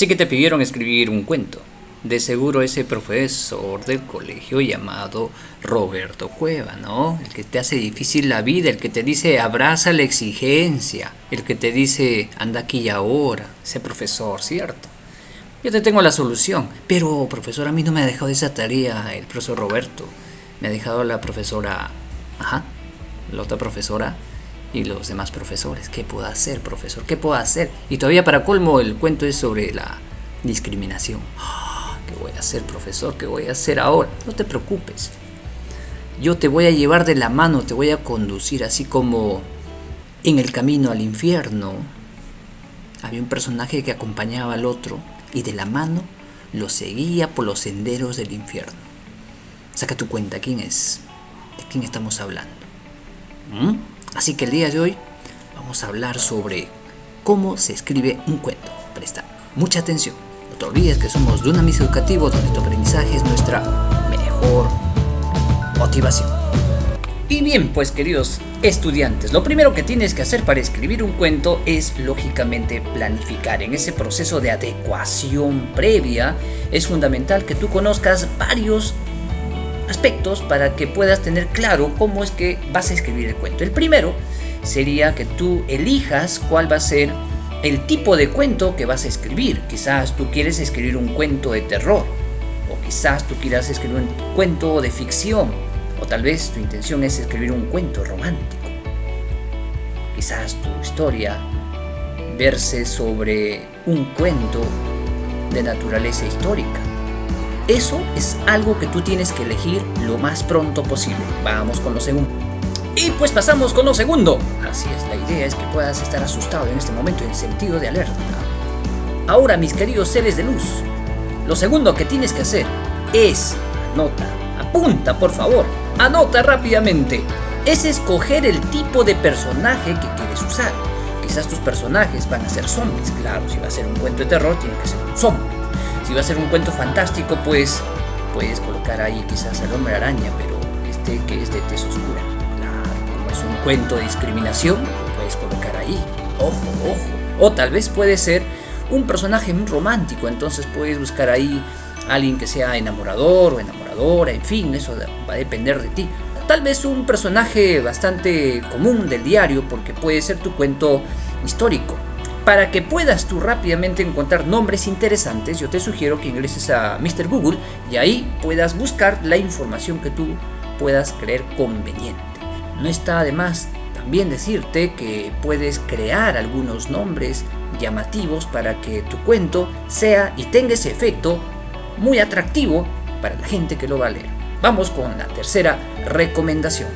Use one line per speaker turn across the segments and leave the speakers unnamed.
Así que te pidieron escribir un cuento. De seguro ese profesor del colegio llamado Roberto Cueva, ¿no? El que te hace difícil la vida, el que te dice abraza la exigencia, el que te dice anda aquí y ahora. Ese profesor, ¿cierto? Yo te tengo la solución. Pero, profesor, a mí no me ha dejado esa tarea el profesor Roberto. Me ha dejado la profesora... Ajá, la otra profesora y los demás profesores. ¿Qué puedo hacer, profesor? ¿Qué puedo hacer? Y todavía para colmo el cuento es sobre la discriminación. ¿Qué voy a hacer, profesor? ¿Qué voy a hacer ahora? No te preocupes. Yo te voy a llevar de la mano, te voy a conducir, así como en el camino al infierno había un personaje que acompañaba al otro y de la mano lo seguía por los senderos del infierno. Saca tu cuenta, ¿quién es? ¿De quién estamos hablando? Así que el día de hoy vamos a hablar sobre cómo se escribe un cuento. Presta mucha atención. No te olvides que somos Dunamis Educativo, donde tu aprendizaje es nuestra mejor motivación. Y bien, pues queridos estudiantes, lo primero que tienes que hacer para escribir un cuento es lógicamente planificar. En ese proceso de adecuación previa es fundamental que tú conozcas varios aspectos para que puedas tener claro cómo es que vas a escribir el cuento. El primero sería que tú elijas cuál va a ser el tipo de cuento que vas a escribir. Quizás tú quieres escribir un cuento de terror, o quizás tú quieras escribir un cuento de ficción, o tal vez tu intención es escribir un cuento romántico. Quizás tu historia verse sobre un cuento de naturaleza histórica. Eso es algo que tú tienes que elegir lo más pronto posible. Vamos con lo segundo. Y pues pasamos con lo segundo. Así es, la idea es que puedas estar asustado en este momento en sentido de alerta. Ahora, mis queridos seres de luz, lo segundo que tienes que hacer es anota, apunta por favor, anota rápidamente. Es escoger el tipo de personaje que quieres usar. Quizás tus personajes van a ser zombies. Claro, si va a ser un cuento de terror tiene que ser un zombie. Si va a ser un cuento fantástico, pues puedes colocar ahí quizás al hombre araña, pero que es de tez oscura. Claro, como es un cuento de discriminación, lo puedes colocar ahí. Ojo. O tal vez puede ser un personaje muy romántico, entonces puedes buscar ahí a alguien que sea enamorador o enamoradora, en fin, eso va a depender de ti. Tal vez un personaje bastante común del diario, porque puede ser tu cuento histórico. Para que puedas tú rápidamente encontrar nombres interesantes, yo te sugiero que ingreses a Mr. Google y ahí puedas buscar la información que tú puedas creer conveniente. No está de más también decirte que puedes crear algunos nombres llamativos para que tu cuento sea y tenga ese efecto muy atractivo para la gente que lo va a leer. Vamos con la tercera recomendación.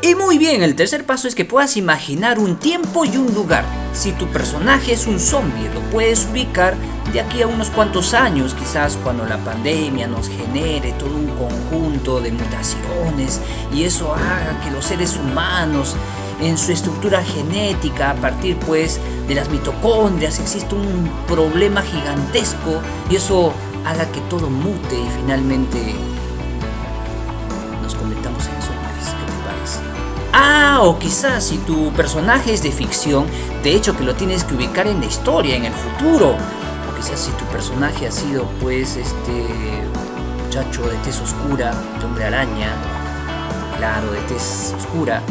Y muy bien, el tercer paso es que puedas imaginar un tiempo y un lugar. Si tu personaje es un zombie, lo puedes ubicar de aquí a unos cuantos años, quizás cuando la pandemia nos genere todo un conjunto de mutaciones y eso haga que los seres humanos en su estructura genética, a partir pues de las mitocondrias, existe un problema gigantesco y eso haga que todo mute y finalmente nos convirtamos en zombies. ¿Qué te parece? O quizás si tu personaje es de ficción, de hecho que lo tienes que ubicar en la historia, en el futuro. O quizás si tu personaje ha sido pues muchacho de tez oscura, de hombre araña, claro, de tez oscura,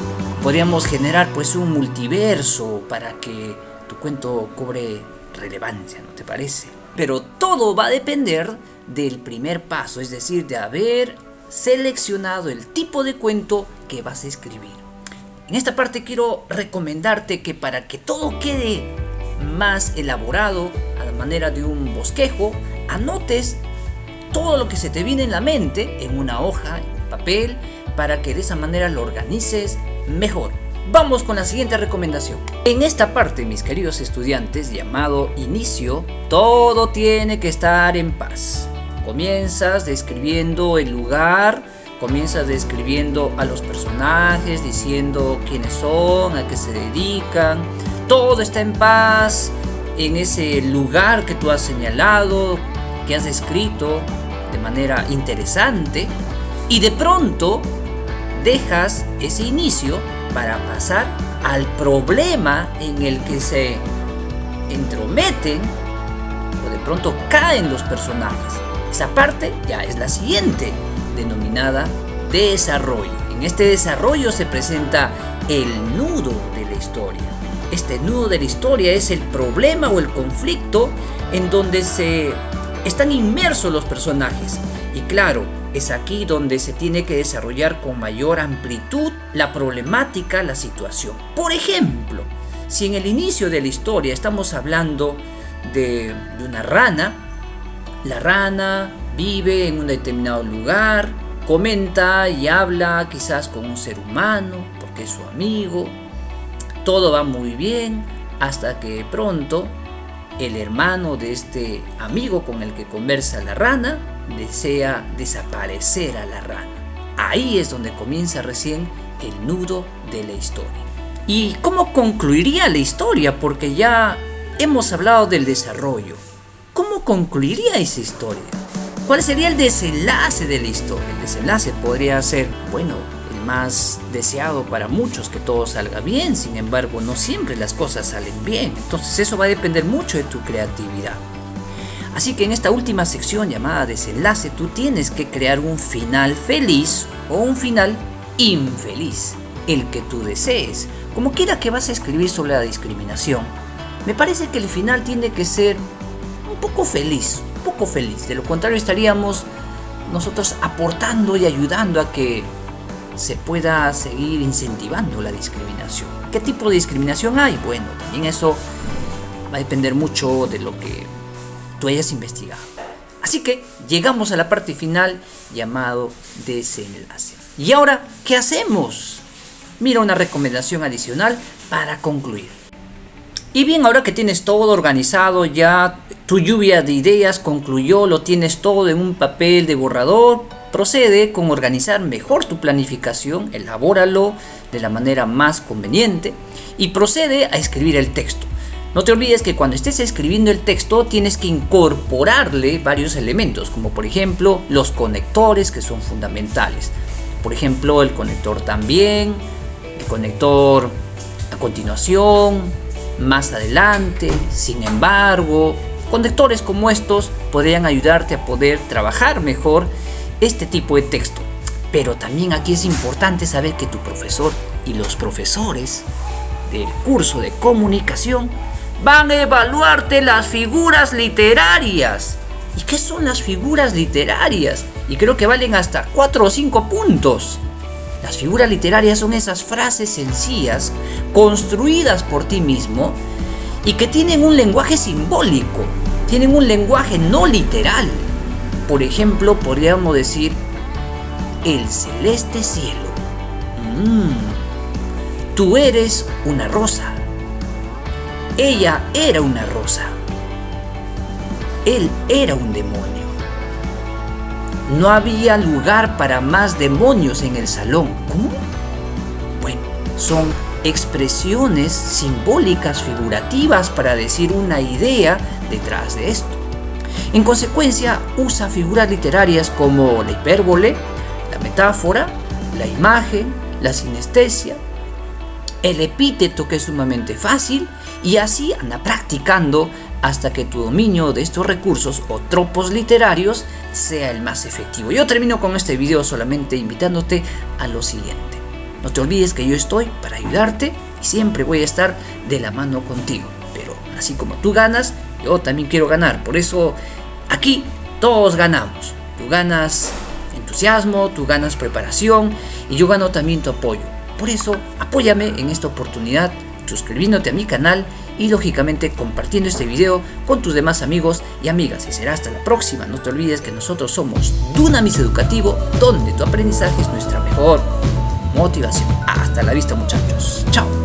podríamos generar pues un multiverso para que tu cuento cobre relevancia, ¿no te parece? Pero todo va a depender del primer paso, es decir, de haber seleccionado el tipo de cuento que vas a escribir. En esta parte quiero recomendarte que para que todo quede más elaborado a la manera de un bosquejo, anotes todo lo que se te viene en la mente en una hoja, en papel, para que de esa manera lo organices mejor. Vamos con la siguiente recomendación. En esta parte, mis queridos estudiantes, llamado inicio, todo tiene que estar en paz. Comienzas describiendo el lugar, comienzas describiendo a los personajes, diciendo quiénes son, a qué se dedican. Todo está en paz en ese lugar que tú has señalado, que has descrito de manera interesante, y de pronto dejas ese inicio para pasar al problema en el que se entrometen, o de pronto caen los personajes. Esa parte ya es la siguiente, denominada desarrollo. En este desarrollo se presenta el nudo de la historia. Este nudo de la historia es el problema o el conflicto en donde se están inmersos los personajes. Y claro, es aquí donde se tiene que desarrollar con mayor amplitud la problemática, la situación. Por ejemplo, si en el inicio de la historia estamos hablando de una rana, la rana vive en un determinado lugar, comenta y habla quizás con un ser humano porque es su amigo, todo va muy bien hasta que de pronto el hermano de este amigo con el que conversa la rana desea desaparecer a la rana. Ahí es donde comienza recién el nudo de la historia. ¿Y cómo concluiría la historia? Porque ya hemos hablado del desarrollo. ¿Cómo concluiría esa historia? ¿Cuál sería el desenlace de la historia? El desenlace podría ser, bueno, el más deseado para muchos, que todo salga bien. Sin embargo, no siempre las cosas salen bien. Entonces eso va a depender mucho de tu creatividad. Así que en esta última sección llamada desenlace, tú tienes que crear un final feliz o un final infeliz, el que tú desees. Como quiera que vas a escribir sobre la discriminación, me parece que el final tiene que ser un poco feliz. De lo contrario estaríamos nosotros aportando y ayudando a que se pueda seguir incentivando la discriminación. ¿Qué tipo de discriminación hay? Bueno, también eso va a depender mucho de lo que tú hayas investigado. Así que llegamos a la parte final llamado desenlace. ¿Y ahora qué hacemos? Mira, una recomendación adicional para concluir. Y bien, ahora que tienes todo organizado, ya tu lluvia de ideas concluyó, lo tienes todo en un papel de borrador, procede con organizar mejor tu planificación, elabóralo de la manera más conveniente y procede a escribir el texto. No te olvides que cuando estés escribiendo el texto tienes que incorporarle varios elementos, como por ejemplo los conectores, que son fundamentales. Por ejemplo, el conector también, el conector a continuación, más adelante, sin embargo. Conectores como estos podrían ayudarte a poder trabajar mejor este tipo de texto. Pero también aquí es importante saber que tu profesor y los profesores del curso de comunicación van a evaluarte las figuras literarias. ¿Y qué son las figuras literarias? Y creo que valen hasta 4 o 5 puntos. Las figuras literarias son esas frases sencillas, construidas por ti mismo y que tienen un lenguaje simbólico, tienen un lenguaje no literal. Por ejemplo, podríamos decir, el celeste cielo. Tú eres una rosa. Ella era una rosa. Él era un demonio. No había lugar para más demonios en el salón. ¿Cómo? Bueno, son expresiones simbólicas, figurativas para decir una idea detrás de esto. En consecuencia, usa figuras literarias como la hipérbole, la metáfora, la imagen, la sinestesia, el epíteto, que es sumamente fácil, y así anda practicando hasta que tu dominio de estos recursos o tropos literarios sea el más efectivo. Yo termino con este video solamente invitándote a lo siguiente. No te olvides que yo estoy para ayudarte y siempre voy a estar de la mano contigo. Pero así como tú ganas, yo también quiero ganar. Por eso aquí todos ganamos. Tú ganas entusiasmo, tú ganas preparación y yo gano también tu apoyo. Por eso apóyame en esta oportunidad suscribiéndote a mi canal y lógicamente compartiendo este video con tus demás amigos y amigas. Y será hasta la próxima. No te olvides que nosotros somos Dunamis Educativo, donde tu aprendizaje es nuestra mejor motivación. Hasta la vista, muchachos. Chao.